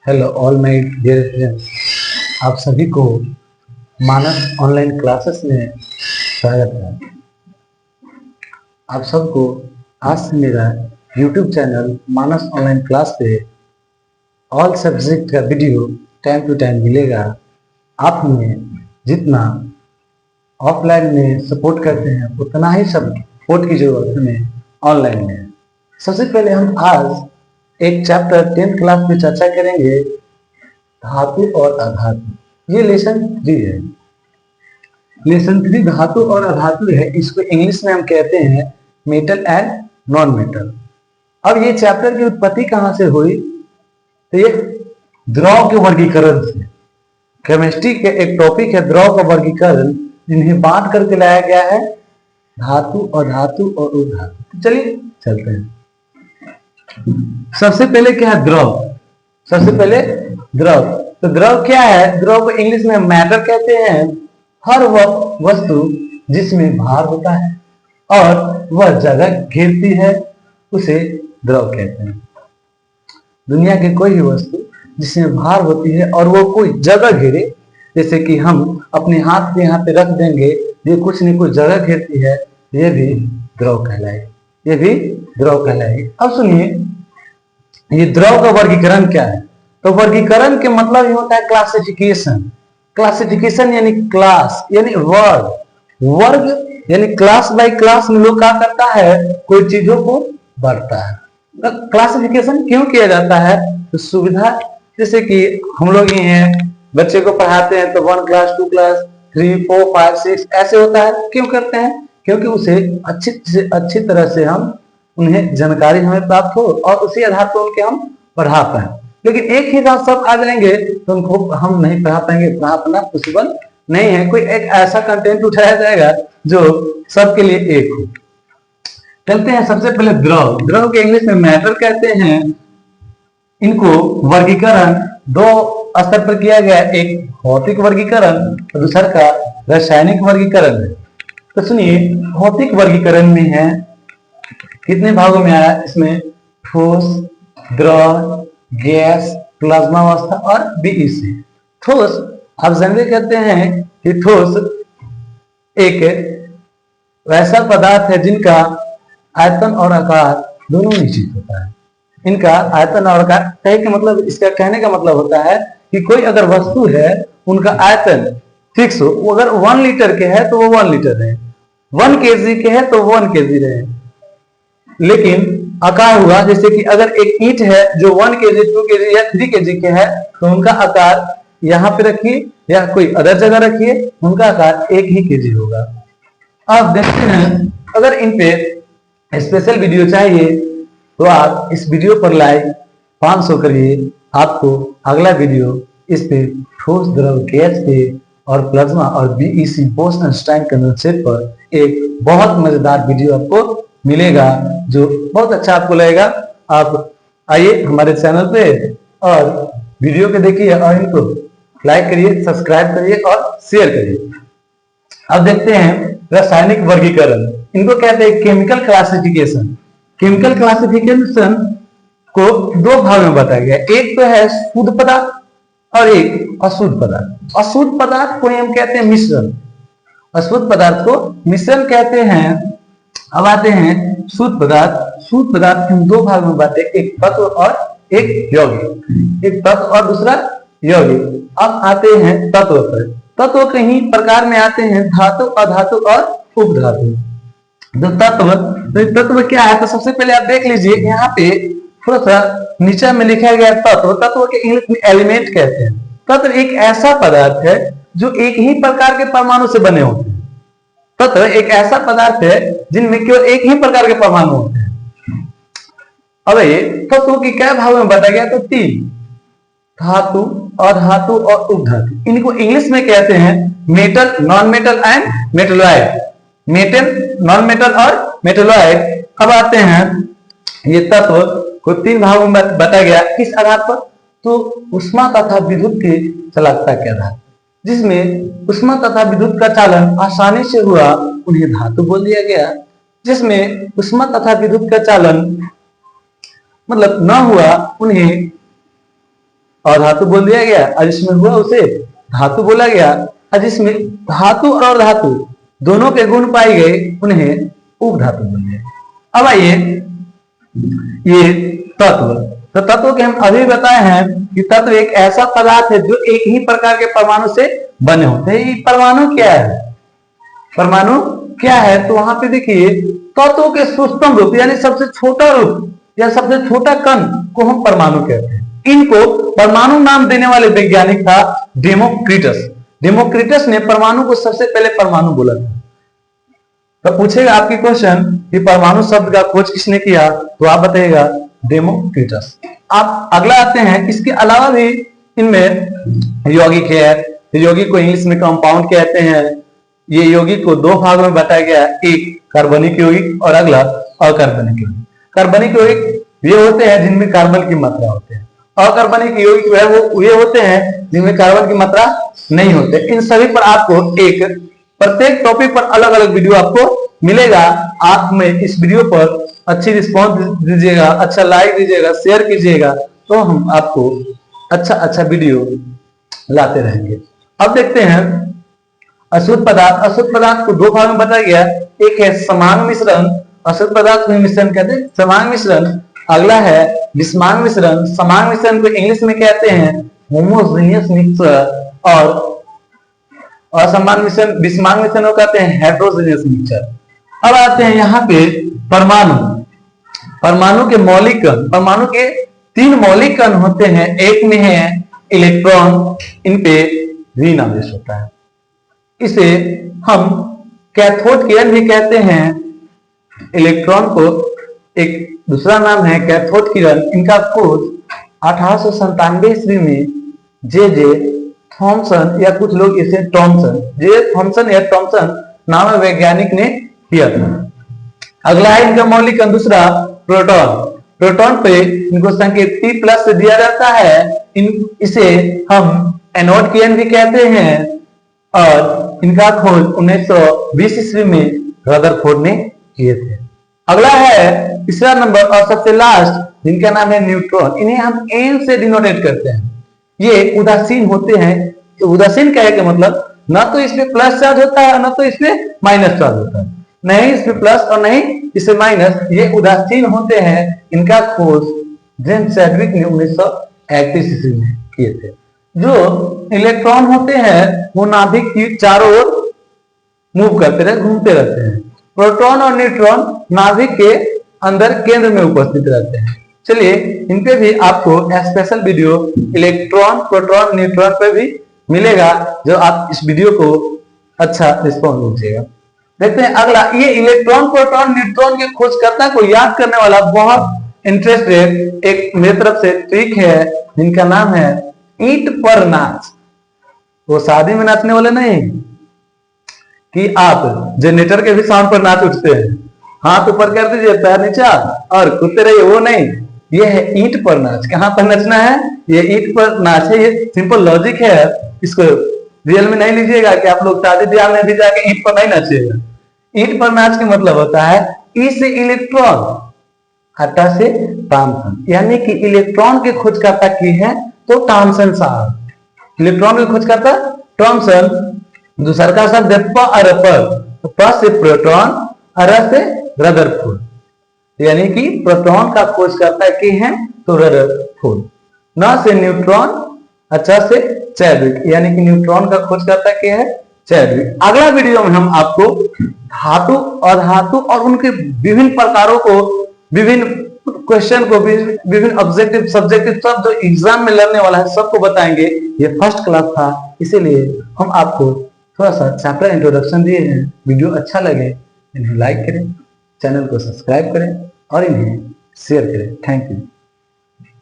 Hello all my dear friends, आप सभी को मानस ऑनलाइन क्लासेस में स्वागत है। आप सबको आज से मेरा यूट्यूब चैनल मानस ऑनलाइन क्लास पे ऑल सब्जेक्ट का वीडियो टाइम टू टाइम मिलेगा। आप हमें जितना ऑफलाइन में सपोर्ट करते हैं उतना ही सपोर्ट की जरूरत हमें ऑनलाइन में है। सबसे पहले हम आज एक चैप्टर 10th क्लास में चर्चा करेंगे, धातु और अधातु। ये लेसन 3 है। लेसन 3 धातु और अधातु है। इसको इंग्लिश में हम कहते हैं मेटल एंड नॉन मेटल। अब ये चैप्टर की उत्पत्ति कहां से हुई? तो ये द्रव के वर्गीकरण से। केमिस्ट्री के एक टॉपिक है द्रव का वर्गीकरण, जिन्हें बांट करके लाया गया है धातु अधातु और उधातु। तो चलिए चलते हैं। सबसे पहले क्या है? द्रव। सबसे पहले द्रव। तो द्रव क्या है? द्रव को इंग्लिश में मैटर कहते हैं। हर वह वस्तु जिसमें भार होता है और वह जगह घेरती है उसे द्रव कहते हैं। दुनिया की कोई भी वस्तु जिसमें भार होती है और वो कोई जगह घेरे, जैसे कि हम अपने हाथ पे यहाँ पे रख देंगे, ये कुछ न कुछ जगह घेरती है, ये भी द्रव कहलाएगी। ये भी द्रव कहलाएगी। अब सुनिए, ये द्रव का वर्गीकरण क्या है? तो वर्गीकरण के मतलब ये होता है क्लासिफिकेशन। क्लासिफिकेशन यानी क्लास यानी वर्ग। वर्ग यानी क्लास बाय क्लास में लोग क्या करता है, कोई चीजों को बढ़ता है। तो क्लासिफिकेशन क्यों किया जाता है? तो सुविधा, जैसे कि हम लोग ही हैं, बच्चे को पढ़ाते हैं तो 1 क्लास 2 क्लास 3 4 5 6 ऐसे होता है। क्यों करते हैं? क्योंकि उसे अच्छी तरह से हम उन्हें जानकारी हमें प्राप्त हो और उसी आधार पर उनके हम पढ़ा पाए। लेकिन एक ही साथ सब आ जाएंगे तो उनको हम नहीं पढ़ा पाएंगे, पढ़ा पाना पॉसिबल नहीं है। कोई एक ऐसा कंटेंट उठाया जाएगा जो सबके लिए एक हो। चलते हैं सबसे पहले द्रव। द्रव के इंग्लिश में मैटर कहते हैं। इनको वर्गीकरण 2 स्तर पर किया गया, एक भौतिक वर्गीकरण और दूसरा का रासायनिक वर्गीकरण है। तो सुनिए, भौतिक वर्गीकरण में है कितने भागों में आया? इसमें ठोस, द्रव, गैस, प्लाज्मा अवस्था और बीईसी। ठोस आप जानते कहते हैं कि ठोस एक वैसा पदार्थ है जिनका आयतन और आकार दोनों निश्चित होता है। इनका आयतन और आकार इसका कहने का मतलब होता है कि कोई अगर वस्तु है, उनका आयतन फिक्स हो। वो अगर 1 लीटर के है तो वो 1 लीटर रहे, 1 केजी के है तो 1 केजी रहे। लेकिन आकार हुआ, जैसे कि अगर एक ईंट है जो 1 केजी 2 केजी या 3 केजी के है तो उनका आकार यहाँ पे रखिए या कोई अदर जगह रखिए, उनका आकार 1 ही केजी होगा। आप देखते हैं, अगर इन पे स्पेशल वीडियो चाहिए तो आप इस वीडियो पर लाइक 500 करिए। आपको अगला वीडियो इस पे ठोस, द्रव, गैस पे और प्लाज्मा और बीईसी बोस-आइंस्टाइन कंडेंसेट पर एक बहुत मजेदार वीडियो आपको मिलेगा जो बहुत अच्छा आपको लगेगा। आप आइए हमारे चैनल पे और वीडियो को देखिए और इनको लाइक करिए, सब्सक्राइब करिए और शेयर करिए। अब देखते हैं रासायनिक वर्गीकरण। इनको कहते हैं केमिकल क्लासिफिकेशन। केमिकल क्लासिफिकेशन को 2 भाग में बताया गया। एक तो है शुद्ध पदार्थ और एक अशुद्ध पदार्थ। अशुद्ध पदार्थ को हम कहते हैं मिश्रण, अशुद्ध पदार्थ को मिश्रण कहते हैं। अब आते हैं शुद्ध पदार्थ। शुद्ध पदार्थ हम 2 भाग में बांटे, एक तत्व और एक यौगिक। एक तत्व और दूसरा यौगिक। अब आते हैं तत्व पर। तत्व कहीं प्रकार में आते हैं धातु, अधातु और उपधातु। तत्व क्या है? तो सबसे पहले आप देख लीजिए, यहाँ पे थोड़ा सा नीचे में लिखा गया तत्व। तत्व के इंग्लिश में एलिमेंट कहते हैं। तत्व एक ऐसा पदार्थ है जो एक ही प्रकार के परमाणु से बने होते हैं। तत्व एक ऐसा पदार्थ है जिनमें केवल एक ही प्रकार के परमाणु होते हैं। अब ये तत्व की क्या भाग में बताया गया? तो 3, धातु, अधातु और उपधातु। इनको इंग्लिश में कहते हैं metal, non metal and metalloid. Metal, non metal और मेटलॉइड। अब आते हैं, ये तत्व को 3 भागों में बताया गया। किस आधार पर? तो उष्मा तथा विद्युत की चालकता के आधार। जिसमें उष्मा तथा विद्युत का चालन आसानी से हुआ उन्हें धातु बोल दिया गया। जिसमें उष्मा तथा विद्युत का चालन मतलब न हुआ उन्हें अधातु बोल दिया गया, और जिसमें हुआ उसे धातु बोला गया, और जिसमें धातु और धातु दोनों के गुण पाए गए उन्हें उपधातु बोल दिया। अब आइए ये तत्व, तो तत्व के हम अभी बताए हैं कि तत्व एक ऐसा पदार्थ है जो एक ही प्रकार के परमाणु से बने होते हैं। ये परमाणु क्या है, परमाणु क्या है, तो वहां पे देखिए तत्व के सूक्ष्म रूप यानी सबसे छोटा रूप या सबसे छोटा कण को हम परमाणु कहते हैं। इनको परमाणु नाम देने वाले वैज्ञानिक था डेमोक्रिटस। डेमोक्रिटस ने परमाणु को सबसे पहले परमाणु बोला था। तो पूछेगा आपकी क्वेश्चन कि परमाणु शब्द का खोज किसने किया, तो आप बताइएगा डेमोक्रिटस। आप अगला आते हैं, इसके अलावा भी इनमें यौगिक है, यौगिक को इंग्लिश में कंपाउंड कहते हैं। ये यौगिक को दो भागों में बांटा गया, एक कार्बनिक यौगिक और अगला अकार्बनिक यौगिक। कार्बनिक यौगिक ये होते हैं जिनमें कार्बन की मात्रा होते हैं, अकार्बनिक यौगिक है वो ये होते हैं जिनमें कार्बन की मात्रा नहीं होते। इन सभी पर आपको एक प्रत्येक टॉपिक पर अलग अलग वीडियो आपको मिलेगा। आप में इस वीडियो पर अच्छी रिस्पॉन्स दीजिएगा, अच्छा लाइक दीजिएगा, शेयर कीजिएगा, तो हम आपको अच्छा अच्छा वीडियो लाते रहेंगे। अब देखते हैं अशुद्ध पदार्थ। अशुद्ध पदार्थ को दो भाग में बताया गया, एक है समांग मिश्रण, अशुद्ध पदार्थ को मिश्रण कहते हैं समांग मिश्रण। अगला है विषमांग मिश्रण। समांग मिश्रण को इंग्लिश में कहते हैं होमोजेनियस मिक्सचर, और असमान मिश्रण विषमांग मिश्रण को कहते हैं हेटेरोजेनियस मिक्सचर। अब आते हैं यहाँ पे परमाणु। परमाणु के मौलिक कण, परमाणु के तीन मौलिक कण होते हैं। एक में है इलेक्ट्रॉन, इन पे ऋण आवेश होता है, इसे हम कैथोड किरण भी कहते हैं। इलेक्ट्रॉन को एक दूसरा नाम है कैथोड किरण। इनका खोज 1897 ईस्वी में जे थॉमसन या कुछ लोग इसे टॉमसन, जे थॉमसन या टॉमसन नाम वैज्ञानिक ने किया था। अगला है इनका मौलिक कण दूसरा प्रोटॉन। प्रोटॉन पे इनको संकेत P+ से दिया जाता है। इसे हम एनोड किरण भी कहते हैं, और इनका खोज 1920 ईस्वी में रदरफोर्ड ने किए थे। अगला है तीसरा नंबर और सबसे लास्ट, जिनका नाम है न्यूट्रॉन। इन्हें हम N से डिनोटेट करते हैं। ये उदासीन होते हैं। तो उदासीन क्या है कि मतलब ना तो इसमें प्लस चार्ज होता है, ना तो इसमें माइनस चार्ज होता है, नहीं इसमें प्लस और नहीं इसमें माइनस, ये उदासीन होते हैं। इनका खोज जेम्स चैडविक ने 1931 ईस्वी में किए थे। जो इलेक्ट्रॉन होते हैं वो नाभिक की चारों ओर मूव करते रहते, घूमते रहते हैं। प्रोटॉन और न्यूट्रॉन नाभिक के अंदर केंद्र में उपस्थित रहते हैं। चलिए इन पे भी आपको special video electron, proton, neutron पे भी मिलेगा, जो आप इस वीडियो को अच्छा रिस्पॉन्स दीजिएगा। देखते हैं अगला, ये इलेक्ट्रॉन, प्रोटॉन, न्यूट्रॉन के खोजकर्ता को याद करने वाला बहुत इंटरेस्टेड एक मेरी तरफ से ट्रिक है, जिनका नाम है ईंट पर नाच। वो शादी में नाचने वाले नहीं कि आप जनरेटर के भी साउंड पर नाच उठते हैं, हाथ ऊपर कर दीजिए, पैर नीचा और कूदते रहिए, वो नहीं। ये है ईंट पर नाच। कहां पर नचना है, ये ईंट पर नाच है। ये सिंपल लॉजिक है, इसको रियल में नहीं लीजिएगा कि आप लोग शादी ब्याह में भी जाके ईंट पर नहीं नाचिएगा। ईंट पर नाच का मतलब होता है ई से इलेक्ट्रॉन, हटा से टॉमसन, यानी कि इलेक्ट्रॉन के खोजकर्ता की है तो टॉमसन साहब। इलेक्ट्रॉन के खोजकर्ता टॉमसन। दूसरा का शब्द प से प्रोटॉन, अर से रदरफोर्ड, यानी कि प्रोटॉन का खोजकर्ता की है तो रदरफोर्ड। न से न्यूट्रॉन, अच्छा से चैडविक, यानी कि न्यूट्रॉन का खोजकर्ता की है चैडविक। अगला वीडियो में हम आपको धातु, अधातु और उनके विभिन्न प्रकारों को, विभिन्न क्वेश्चन को, विभिन्न ऑब्जेक्टिव, सब्जेक्टिव सब जो एग्जाम में लड़ने वाला है सबको बताएंगे। ये फर्स्ट क्लास था, इसीलिए हम आपको थोड़ा सा चैप्टर इंट्रोडक्शन दिए हैं। वीडियो अच्छा लगे इन्हें लाइक करें, चैनल को सब्सक्राइब करें और इन्हें शेयर करें। Thank you.